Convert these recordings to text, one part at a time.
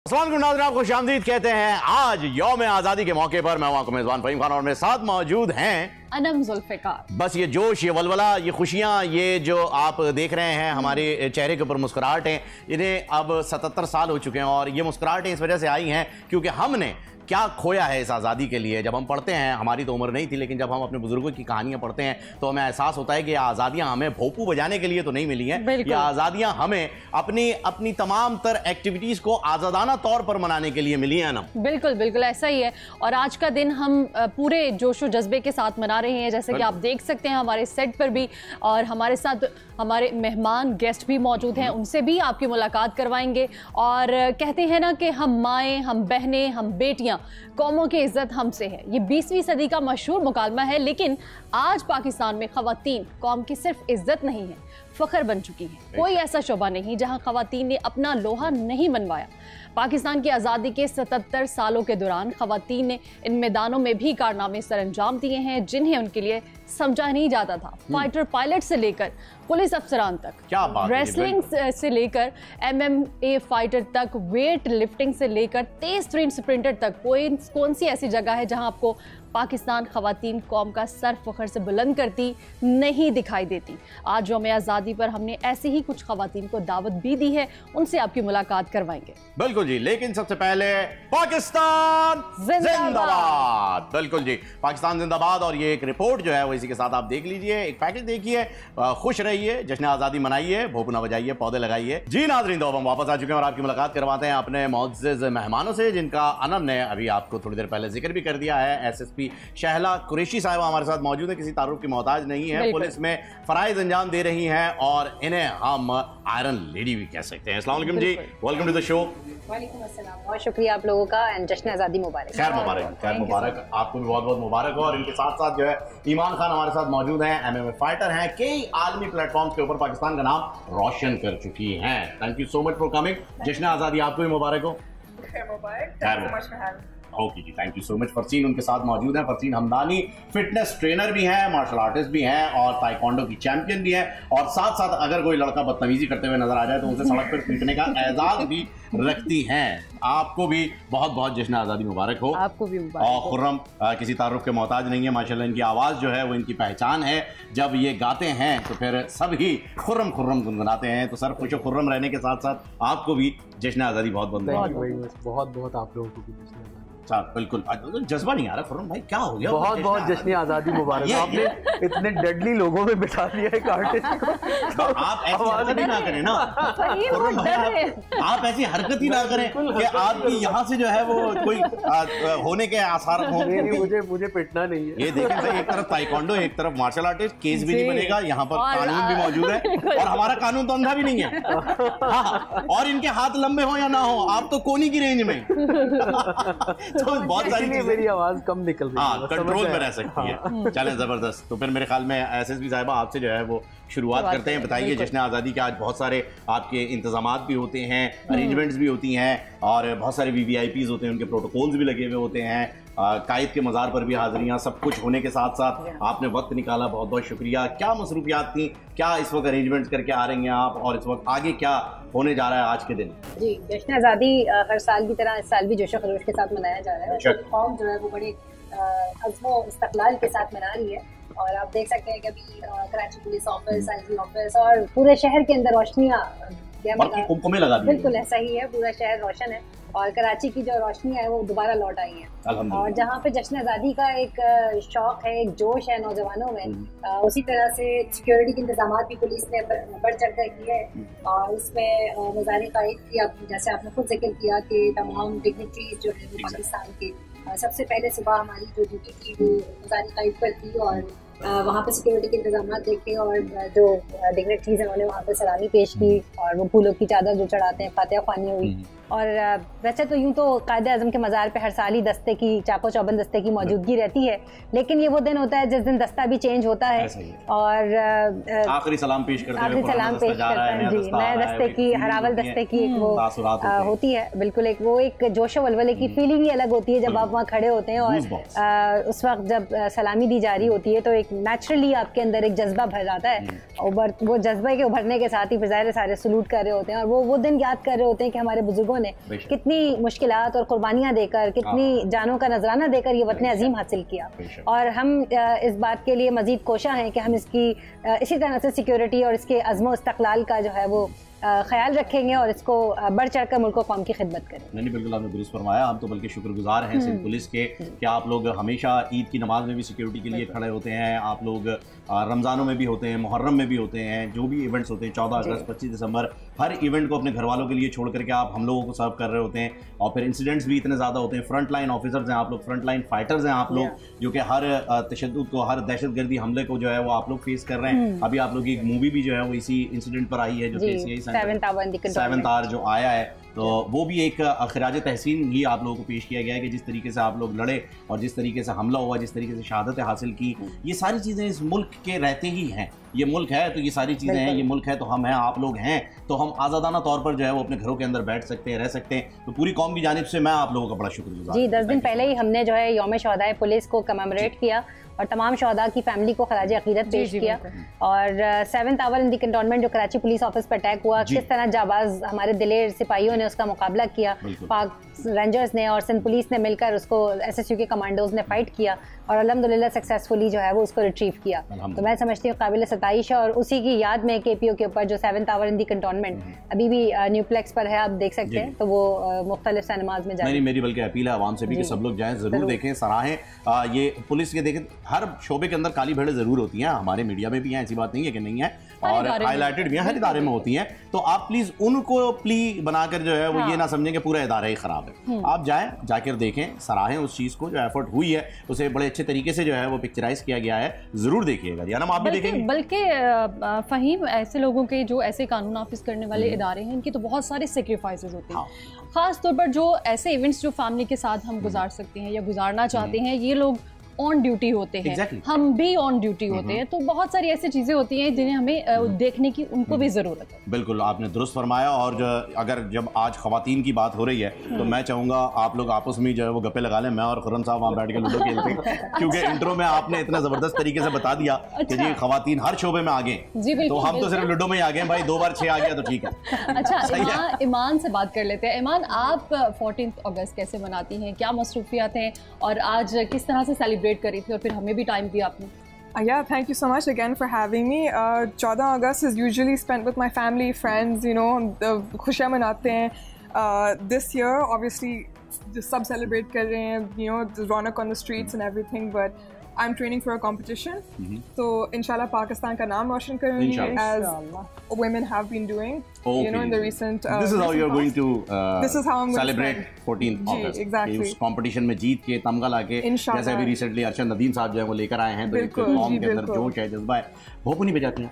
नाज़रीन, खुशामदीद कहते हैं। आज यौम आज़ादी के मौके पर मैं हूं आपका मेज़बान फ़हीम खान और मेरे साथ मौजूद हैं अनम जुल्फ़िकार। बस ये जोश, ये वलवला, ये खुशियाँ, ये जो आप देख रहे हैं हमारे चेहरे के ऊपर मुस्कुराहटें, इन्हें अब 77 साल हो चुके हैं और ये मुस्कुराहटें इस वजह से आई हैं क्योंकि हमने क्या खोया है इस आज़ादी के लिए। जब हम पढ़ते हैं, हमारी तो उम्र नहीं थी, लेकिन जब हम अपने बुजुर्गों की कहानियाँ पढ़ते हैं तो हमें एहसास होता है कि ये आज़ादियाँ हमें भोपू बजाने के लिए तो नहीं मिली हैं। ये आज़ादियाँ हमें अपनी तमाम तर एक्टिविटीज़ को आज़ादाना तौर पर मनाने के लिए मिली हैं ना। बिल्कुल बिल्कुल ऐसा ही है और आज का दिन हम पूरे जोशो जज्बे के साथ मना रहे हैं, जैसे कि आप देख सकते हैं हमारे सेट पर भी, और हमारे साथ हमारे मेहमान गेस्ट भी मौजूद हैं, उनसे भी आपकी मुलाकात करवाएंगे। और कहते हैं ना कि हम माएँ, हम बहनें, हम बेटियाँ, कौमों की इज्जत हमसे है। ये 20वीं सदी का मशहूर मुकालमा है, लेकिन आज पाकिस्तान में ख़वातीन कौम की सिर्फ इज्जत नहीं है, फ़ख्र बन चुकी है। कोई ऐसा शोबा नहीं जहां ख़वातीन ने अपना लोहा नहीं मनवाया। पाकिस्तान की आज़ादी के 77 सालों के दौरान ख़वातीन ने इन मैदानों में भी कारनामे सरअंजाम दिए हैं जिन्हें उनके लिए समझा नहीं जाता था। फाइटर पायलट से लेकर पुलिस अफसरान तक, रेसलिंग से लेकर MMA फाइटर तक, वेट लिफ्टिंग से लेकर तेज तरीन स्प्रिंटर तक, कौन सी ऐसी जगह है जहां आपको पाकिस्तान ख़वातीन कौम का सर फ़ख्र से बुलंद करती नहीं दिखाई देती। आज यौम आज़ादी पर हमने ऐसे ही कुछ ख़वातीन को दावत भी दी है, उनसे आपकी मुलाकात करवाएंगे। बिल्कुल जी, लेकिन सबसे पहले पाकिस्तान जिंदाबाद। बिल्कुल जी, पाकिस्तान जिंदाबाद। और ये एक रिपोर्ट जो है वो इसी के साथ आप देख लीजिए, एक पैकेज देखिए, खुश रहिए, जश्न आज़ादी मनाइए, भोपू न बजाइए, पौधे लगाइए। जी नाज़रीन, तो हम वापस आ चुके हैं और आपकी मुलाकात करवाते हैं अपने मुअज़्ज़ज़ मेहमानों से, जिनका अनम ने अभी आपको थोड़ी देर पहले जिक्र भी कर दिया है। SSP शहला कुरैशी साहिबा हमारे साथ मौजूद है, किसी तारुफ की मोहताज नहीं है, पुलिस में फराइज अंजाम दे रही हैं और इन्हें हम आयरन लेडी भी कह सकते हैं। अस्सलाम वालेकुम जी, वेलकम टू द शो। वालेकुम अस्सलाम, बहुत शुक्रिया आप लोगों का एंड जश्न आज़ादी मुबारक। खैर मुबारक, खैर मुबारक, आपको भी बहुत बहुत मुबारक हो। और इनके साथ साथ जो है ईमान खान हमारे साथ मौजूद हैं, MMA फाइटर हैं, कई आलमी प्लेटफॉर्म्स के ऊपर पाकिस्तान का नाम रोशन कर चुकी हैं। Thank you so much for coming. जश्न आज़ादी आपको भी मुबारक हो। ओके जी, thank you so much. Farseen उनके साथ मौजूद हैं, फरसीन हमदानी फिटनेस ट्रेनर भी हैं, मार्शल आर्टिस्ट भी हैं और ताइक्वांडो की चैंपियन भी हैं। और साथ साथ अगर कोई लड़का बदतमीजी करते हुए नजर आ जाए तो उनसे सड़क पर पीटने का एजाज भी रखती हैं। आपको भी बहुत बहुत जश्न आज़ादी मुबारक हो। आपको भी मुबारक। और खुर्रम किसी तारुफ के मोहताज नहीं है, माशाल्लाह इनकी आवाज़ जो है वो इनकी पहचान है। जब ये गाते हैं तो फिर सब ही खुर्रम खुर्रम गुनगुनाते हैं। तो सर, खुश खुर्रम रहने के साथ साथ आपको भी जश्न आज़ादी बहुत बहुत बहुत आप लोगों को भी जश्न बिल्कुल। जज्बा नहीं आ रहा खुर्रम भाई, क्या हो गया? बहुत बहुत जश्न आज़ादी मुबारक। आपने इतने डेडली लोगों में बिठा दिया एक आर्टिस्ट को। आप ऐसी हरकत ही ना करें ना, आप ऐसी हरकत ही ना करें कि आपकी यहाँ से जो है वो कोई होने के आसार हो। मुझे पिटना नहीं है। ये देखें भाई, एक तरफ ताइक्वांडो, एक तरफ मार्शल आर्टिस्ट, केस भी नहीं बनेगा, यहाँ पर कानून भी मौजूद है और हमारा कानून तो अंधा भी नहीं है। हाँ, और इनके हाथ लंबे हो या ना हो, आप तो कोनी की रेंज में तो बहुत सारी चीजें, मेरी आवाज कम निकल रही है, हाँ, कंट्रोल में रह सकती है। चलें, जबरदस्त। तो फिर मेरे ख्याल में SSP साहिबा आपसे जो है वो शुरुआत करते हैं। बताइए, जश्न आज़ादी के आज बहुत सारे आपके इंतजामात भी होते हैं, अरेंजमेंट्स भी होती हैं और बहुत सारे VVIPs होते हैं, उनके प्रोटोकॉल्स भी लगे हुए होते हैं, कायद के मज़ार पर भी हाज़िरियाँ, सब कुछ होने के साथ साथ आपने वक्त निकाला, बहुत बहुत शुक्रिया। क्या मसरूफियात थी, क्या इस वक्त अरेंजमेंट्स करके आ रही हैं आप, और इस वक्त आगे क्या होने जा रहा है आज के दिन? जी, जश्न आज़ादी हर साल की तरह इस साल भी जोश खरोश के साथ मनाया जा रहा है। कौम जो है वो बड़े अज़्म इस्तक़लाल के साथ मना रही है और आप देख सकते हैं कि अभी Karachi police office, IG office और पूरे शहर के अंदर रोशनियाँ लगा दी। बिल्कुल ऐसा ही है, पूरा शहर रोशन है और कराची की जो रोशनियाँ है वो दोबारा लौट आई हैं। और जहाँ पे जश्न आज़ादी का एक शौक है, एक जोश है नौजवानों में, उसी तरह से सिक्योरिटी के इंतजाम भी पुलिस ने बढ़ चढ़ कर किए हैं। और इसमें मज़ार कायद की, जैसे आपने खुद जिक्र किया कि तमाम डिग्निटरीज जो है वो पाकिस्तान के, सबसे पहले सुबह हमारी जो ड्यूटी थी वो मज़ार कायद पर थी और वहाँ पे सिक्योरिटी के इंतजाम देखे और जो डिग्निटरीज हैं उन्होंने वहाँ पे सलामी पेश की और वो फूलों की चादर जो चढ़ाते हैं, फातिहा ख्वानी हुई। और वैसे तो यूँ तो कायदे आज़म के मज़ार पे हर साल ही दस्ते की, चाको चौबंद दस्ते की मौजूदगी रहती है, लेकिन ये वो दिन होता है जिस दिन दस्ता भी चेंज होता है और आखिरी सलाम पेश करते हैं जी, नए दस्ते की, हरावल दस्ते की एक वो होती है। बिल्कुल, एक वो एक जोशो वलवले की फीलिंग ही अलग होती है जब आप वहाँ खड़े होते हैं और उस वक्त जब सलामी दी जा रही होती है तो एक नेचुरली आपके अंदर एक जज्बा भर जाता है। वो जज्बे के उभरने के साथ ही फिर सारे सलूट कर रहे होते हैं और वो दिन याद कर रहे होते हैं कि हमारे बुजुर्गों ने कितनी मुश्किलात और कुर्बानियाँ देकर, कितनी जानों का नजराना देकर ये वतन अजीम हासिल किया। और हम इस बात के लिए मजीद कोशा हैं कि हम इसकी इसी तरह से सिक्योरिटी और इसके अज़्म इस्तक़लाल का जो है वो ख्याल रखेंगे और इसको बढ़ चढ़कर मुल्क को कौम की खिदमत करें। नहीं बिल्कुल आपने दुरुस्त फरमाया। हम तो बल्कि शुक्रगुजार हैं सिंध पुलिस के कि आप लोग हमेशा ईद की नमाज में भी सिक्योरिटी के लिए खड़े होते हैं, आप लोग रमज़ानों में भी होते हैं, मुहर्रम में भी होते हैं, जो भी इवेंट्स होते हैं 14 अगस्त 25 दिसंबर, हर इवेंट को अपने घर वालों के लिए छोड़ करके आप हम लोगों को सर्व कर रहे होते हैं। और फिर इंसिडेंट्स भी इतने ज़्यादा होते हैं। फ्रंट लाइन ऑफिसर्स हैं आप लोग, फ्रंट लाइन फाइटर्स हैं आप लोग, जो कि हर तशद्दुद को, हर दहशतगर्दी हमले को जो है वो आप लोग फेस कर रहे हैं। अभी आप लोग की एक मूवी भी जो है वो इसी इंसिडेंट पर आई है, जो 7th आवर जो आया है, तो वो भी एक खिराज तहसीन ही आप लोगों को पेश किया गया है कि जिस तरीके से आप लोग लड़े और जिस तरीके से हमला हुआ, जिस तरीके से शहादत हासिल की, ये सारी चीज़ें इस मुल्क के रहते ही हैं। ये मुल्क है तो ये सारी चीज़ें हैं, ये मुल्क है तो हम हैं, आप लोग हैं, तो हम आज़ादाना तौर पर जो है वो अपने घरों के अंदर बैठ सकते हैं, रह सकते हैं। तो पूरी कौम की जानिब से मैं आप लोगों का बड़ा शुक्रगुजार। जी, 10 दिन पहले ही हमने जो है यौम शहदाए पुलिस को कमेमोरेट किया और तमाम शहदा की फैमिली को खराज अकीदत पेश किया। और 7th our in the cantonment जो कराची पुलिस ऑफिस पर अटैक हुआ, किस तरह जाबाज हमारे दिलेर सिपाहियों ने उसका मुकाबला किया, पाक रेंजर्स ने और सिंध पुलिस ने मिलकर उसको SSU के कमांडोज ने फाइट किया और अल्हम्दुलिल्लाह सक्सेसफुली जो है वो उसको रिट्रीव किया। तो मैं समझती हूँ काबिल सताइश है। और उसी की याद में KPO के ऊपर जो 7th our in the cantonment अभी भी न्यूप्लेक्स पर है, आप देख सकते हैं, तो वो मुख्तलिफ सिनेमाज में जाए। मेरी बल्कि अपील है आवाम से भी कि सब लोग जाएं, जरूर देखें, सराहें। ये पुलिस के देखें, हर शोबे के अंदर काली भेड़ें जरूर होती हैं, हमारे मीडिया में भी हैं, ऐसी बात नहीं है कि नहीं है, और हाईलाइटेड भी हैं, हर इदारे में होती हैं। तो आप प्लीज उनको प्ली बनाकर जो है वो ये ना समझें कि पूरा इदारा ही खराब है। आप जाएं, जाकर देखें, सराहें उस चीज को, जो एफर्ट हुई है उसे बड़े अच्छे तरीके से जो है वो पिक्चराइज किया गया है, जरूर देखिएगा। या ना आप भी देखेंगे। बल्कि फहीम, ऐसे लोगों के जो ऐसे कानून नाफिज करने वाले इदारे हैं, इनकी तो बहुत सारे सेक्रीफाइसेस होते हैं। खास तौर पर जो ऐसे इवेंट्स जो फैमिली के साथ हम गुजार सकते हैं या गुजारना चाहते हैं, ये लोग ऑन ड्यूटी होते हैं, हम भी ऑन ड्यूटी होते हैं, तो बहुत सारी ऐसी चीजें होती हैं जिन्हें हमें देखने की उनको भी जरूरत है। बिल्कुल आपने दुरुस्त फरमाया। और अगर जब आज खवातीन की बात हो रही है तो मैं चाहूंगा आप लोग आपस में जो है वो गप्पे लगा लें, मैं और खुर्रम साहब वहाँ बैठ के लूडो खेलते हैं, क्योंकि इंट्रो में आपने इतना जबरदस्त तरीके से बता दिया कि जी खवातीन हर शोबे में आगे, तो हम तो सिर्फ लूडो में ही आगे हैं भाई, 2 बार 6 आ गया तो ठीक है। अच्छा, ईमान से बात कर लेते हैं। ईमान, आप 14 अगस्त कैसे मनाती हैं, क्या मसरूफियात हैं और आज किस तरह से सेलिब्रेट करी थी, और फिर हमें भी टाइम दिया आपने? Yeah, thank you so much again for having me. 14 August is usually spent with my family, friends, you know, खुशियाँ मनाते हैं. This year, obviously, सब celebrate कर रहे हैं, you know, the Raunak on the streets and everything, but I'm training for a competition. So, inshallah, Pakistan का नाम रोशन करूँगी, as women have been doing, you know, in the recent. This is how you're going to this is how I'm going celebrate to 14th August. Exactly. उस competition में जीत के, तमगा लाके, जैसे अभी रिसेंटली अरशद नदीम साहब जो है वो लेकर आए हैं, तो एक कौम के अंदर जोश है, जज्बा है। भोपू नहीं बजाती हैं?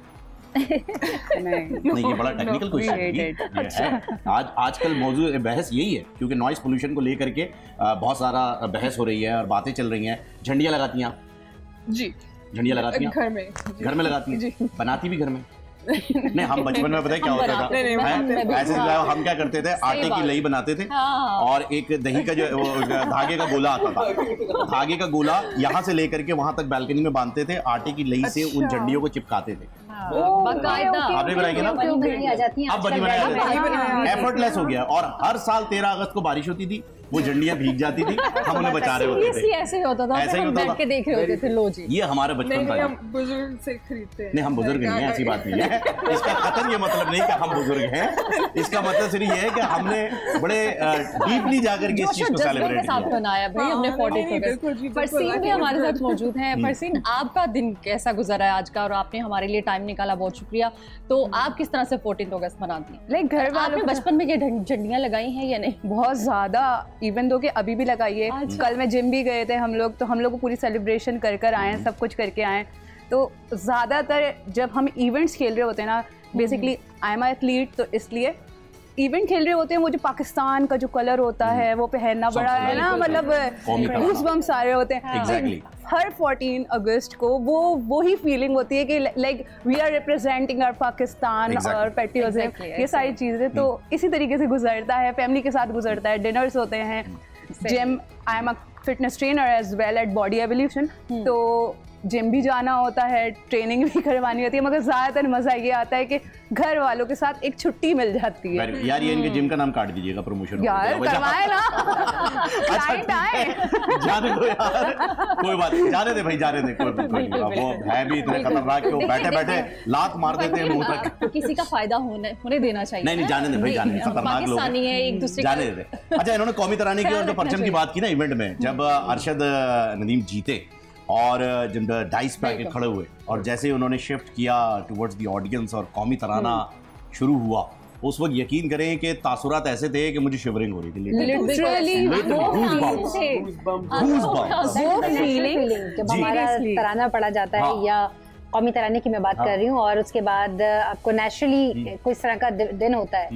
नहीं, ये बड़ा टेक्निकल क्वेश्चन है। आजकल मौजूद बहस यही है, क्योंकि नॉइस पोल्यूशन को लेकर के बहुत सारा बहस हो रही है और बातें चल रही हैं। झंडियाँ लगाती हैं? जी, झंडियाँ लगाती हैं घर में लगाती हैं, बनाती भी घर में? नहीं, हम बचपन में पता है क्या होता था, ऐसे हम क्या करते थे, आटे की लई बनाते थे और एक दही का जो धागे का गोला आता था, धागे का गोला यहाँ से लेकर के वहां तक बालकनी में बांधते थे, आटे की लई से उन झंडियों को चिपकाते थे। आपने बनाएंगे ना? अब बनी बनाया, एफर्टलेस हो गया। और हर साल 13 अगस्त को बारिश होती थी, वो झंडियां भीग जाती थी, हम उन्हें बचा रहे होते थे। ऐसे ही होता था, ऐसे ही होता था, देख रहे होते थे। लो जी, ये हमारे बचपन का। हम बुजुर्ग से खरीदते हैं। नहीं, हम बुजुर्ग नहीं है, ऐसी बात नहीं है। इसका कतई ये मतलब नहीं कि हम बुजुर्ग हैं, इसका मतलब सिर्फ ये है कि हमने बड़े डीपली जाकर के इस चीज को सेलिब्रेट किया, बनाया भाई हमने 14 अगस्त। फरसीन भी हमारे साथ मौजूद हैं। फरसीन, आपका दिन कैसा गुजरा है आज का, और आपने हमारे लिए टाइम निकाला, बहुत शुक्रिया। तो आप किस तरह से 14 अगस्त मनाती हैं? लाइक घर वालों बचपन में ये झंडियाँ लगाई हैं या नहीं? बहुत ज्यादा, इवन दो कि अभी भी लगाइए। कल में जिम भी गए थे हम लोग, तो हम लोग को पूरी सेलिब्रेशन कर आए, सब कुछ करके आए। तो ज़्यादातर जब हम इवेंट्स खेल रहे होते हैं ना, बेसिकली आई एम एथलीट, तो इसलिए इवेंट खेल रहे होते हैं, वो जो पाकिस्तान का जो कलर होता है वो पहनना बड़ा है ना, मतलब गूज़बम्स सारे होते हैं। हर 14 अगस्त को वो ही फीलिंग होती है कि like we are representing our Pakistan और पेट्रियोटिज्म, ये सारी चीज़ें। तो इसी तरीके से गुजरता है, फैमिली के साथ गुजरता है, डिनर्स होते हैं, gym, I am a fitness trainer as well at body evolution, तो जिम भी जाना होता है, ट्रेनिंग भी करवानी होती है, मगर ज़्यादातर मज़ा ये आता है कि घर वालों के साथ एक छुट्टी मिल जाती है। यार ये इनके जिम का नाम काट दीजिएगा, प्रमोशन यार करवाए ना। जाने दो यार, कोई बात नहीं, जाने दे भाई, जाने दे, कोई वो है भी इतने खतरनाक कि वो बैठे बैठे लात मार देते हैं मुंह तक। तो किसी का फायदा होने देना चाहिए। नहीं जाने दे भाई, जाने, खतरनाक लोग पाकिस्तानी है एक दूसरे, जाने दे। अच्छा, इन्होंने कौमी तराने की और जो परचम की बात की ना इवेंट में, जब अरशद नदीम जीते और जब डाइस पे आके खड़े हुए और जैसे उन्होंने शिफ्ट किया टुवर्ड्स द ऑडियंस और कौमी तराना शुरू हुआ, उस वक्त यकीन करें कि तासुरात ऐसे थे कि मुझे शिवरिंग हो रही थी लिटरली जब हमारा तराना पढ़ा जाता है या कौमी तराने की मैं बात कर रही हूँ, और उसके बाद आपको नेचुरली कोई तरह का दिन होता है।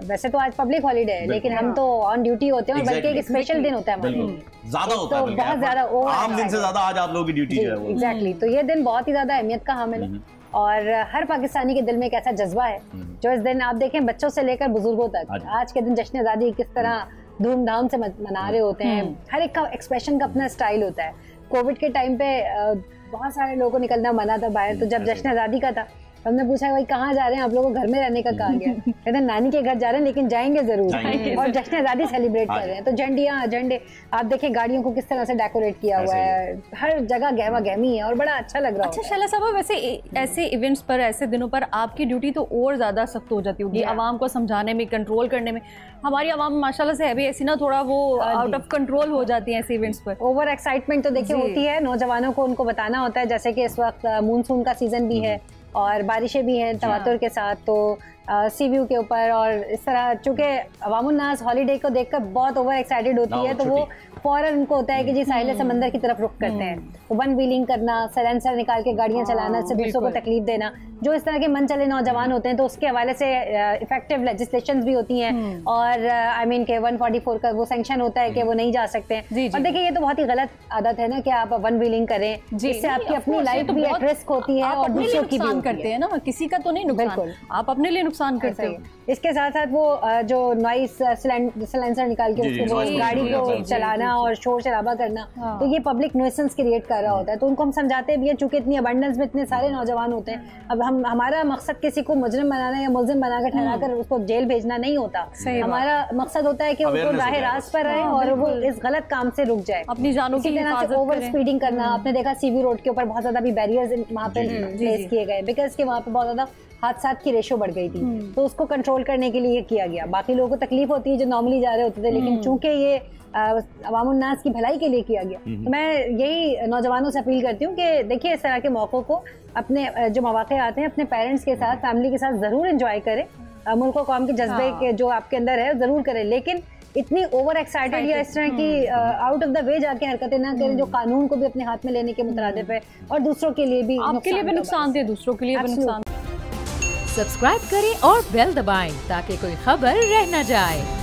वैसे तो आज पब्लिक हॉलीडे है, लेकिन हम तो ऑन ड्यूटी होते हैं, बल्कि एक स्पेशल दिन होता है हमारे लिए, ज्यादा होता है, बहुत ज्यादा आम दिन से ज्यादा आज आप लोगों की ड्यूटी जो है वो। एग्जैक्टली, तो ये दिन बहुत ही ज्यादा अहमियत का हामिल है और हर पाकिस्तानी के दिल में एक ऐसा जज्बा है जो इस दिन आप देखें बच्चों से लेकर बुजुर्गों तक आज के दिन जश्न आज़ादी किस तरह धूमधाम से मना रहे होते हैं। हर एक का एक्सप्रेशन का अपना स्टाइल होता है। कोविड के टाइम पे बहुत सारे लोगों को निकलना मना था बाहर, तो जब जश्न आज़ादी का था हमने पूछा भाई कहाँ जा रहे हैं आप लोगों को, घर में रहने का कहा गया, कहते नानी के घर जा रहे हैं लेकिन जाएंगे जरूर, और जश्न आज़ादी सेलिब्रेट कर रहे हैं। तो झंडियाँ झंडे आप देखिए, गाड़ियों को किस तरह से डेकोरेट किया हुआ है, हर जगह गहमा गहमी है और बड़ा अच्छा लग रहा है। अच्छा शैला साहब, वैसे ऐसे इवेंट्स पर, ऐसे दिनों पर आपकी ड्यूटी तो और ज्यादा सख्त हो जाती होगी, आवाम को समझाने में, कंट्रोल करने में। हमारी आवाम माशाल्लाह से है भी ऐसी ना, थोड़ा वो आउट ऑफ कंट्रोल हो जाती है ऐसे इवेंट्स पर। ओवर एक्साइटमेंट तो देखिए होती है, नौजवानों को उनको बताना होता है, जैसे कि इस वक्त मानसून का सीजन भी है और बारिशें भी हैं तवातुर के साथ, तो सी व्यू के ऊपर और इस तरह, चूंकि अवामुन नास हॉलीडे को देखकर बहुत ओवर एक्साइटेड होती है, तो वो फौरन उनको होता है कि जी साहिल समंदर की तरफ रुख करते हैं। तो वन व्हीलिंग करना, सलेंसर निकाल के गाड़ियां चलाना, इससे दूसरों को तकलीफ देना, जो इस तरह के मन चले नौजवान होते हैं, तो उसके हवाले से इफेक्टिव लेजिस्लेशंस भी होती हैं और आई मीन के 144 का वो सैंक्शन होता है कि वो नहीं जा सकते हैं। और देखिए ये तो बहुत ही गलत आदत है ना कि आप वन व्हीलिंग करें, इससे आपकी अपनी लाइफ भी एट रिस्क होती है और दूसरों की भी करते हैं ना, किसी का तो नहीं नुकसान, आप अपने लिए नुकसान करते हैं। इसके साथ साथ वो जो नॉइस सिलेंसर निकाल के उसको गाड़ी को चलाना और शोर शराबा करना, तो ये पब्लिक न्यूसेंस क्रिएट कर रहा होता है। तो उनको हम समझाते भी हैं, चूंकि इतनी अबंडेंस में इतने सारे नौजवान होते हैं, अब हमारा मकसद किसी को मुजरिम बनाना या मुल्जिम बनाकर ठहराकर उसको जेल भेजना नहीं होता। हमारा मकसद होता है कि उनको राह रास्त पर रहे और वो इस गलत काम से रुक जाए। अपनी जानों की हिफाजत करें। ओवर स्पीडिंग करना, आपने देखा सीवी रोड के ऊपर बहुत ज्यादा भी बैरियर्स वहाँ पे प्लेस किए गए, बिकॉज के वहाँ पे बहुत ज्यादा हादसात की रेशो बढ़ गई थी, तो उसको कंट्रोल करने के लिए किया गया। बाकी लोगों को तकलीफ होती है जो नॉर्मली जा रहे होते थे, लेकिन चूंकि ये अवामुन नास की भलाई के लिए किया गया, तो मैं यही नौजवानों से अपील करती हूँ कि देखिए इस तरह के मौक़ों को अपने जो मौके आते हैं अपने पेरेंट्स के साथ, फैमिली के साथ ज़रूर एंजॉय करें, मुल्क और कौम के जज्बे के जो आपके अंदर है ज़रूर करें, लेकिन इतनी ओवर एक्साइटेड या इस तरह की आउट ऑफ द वे जाके हरकतें ना करें जो कानून को भी अपने हाथ में लेने के मुतरादिफ है और दूसरों के लिए भी, आपके लिए भी नुकसान दे, दूसरों के लिए भी नुकसान। सब्सक्राइब करें और बेल दबाएं ताकि कोई खबर रह न जाए।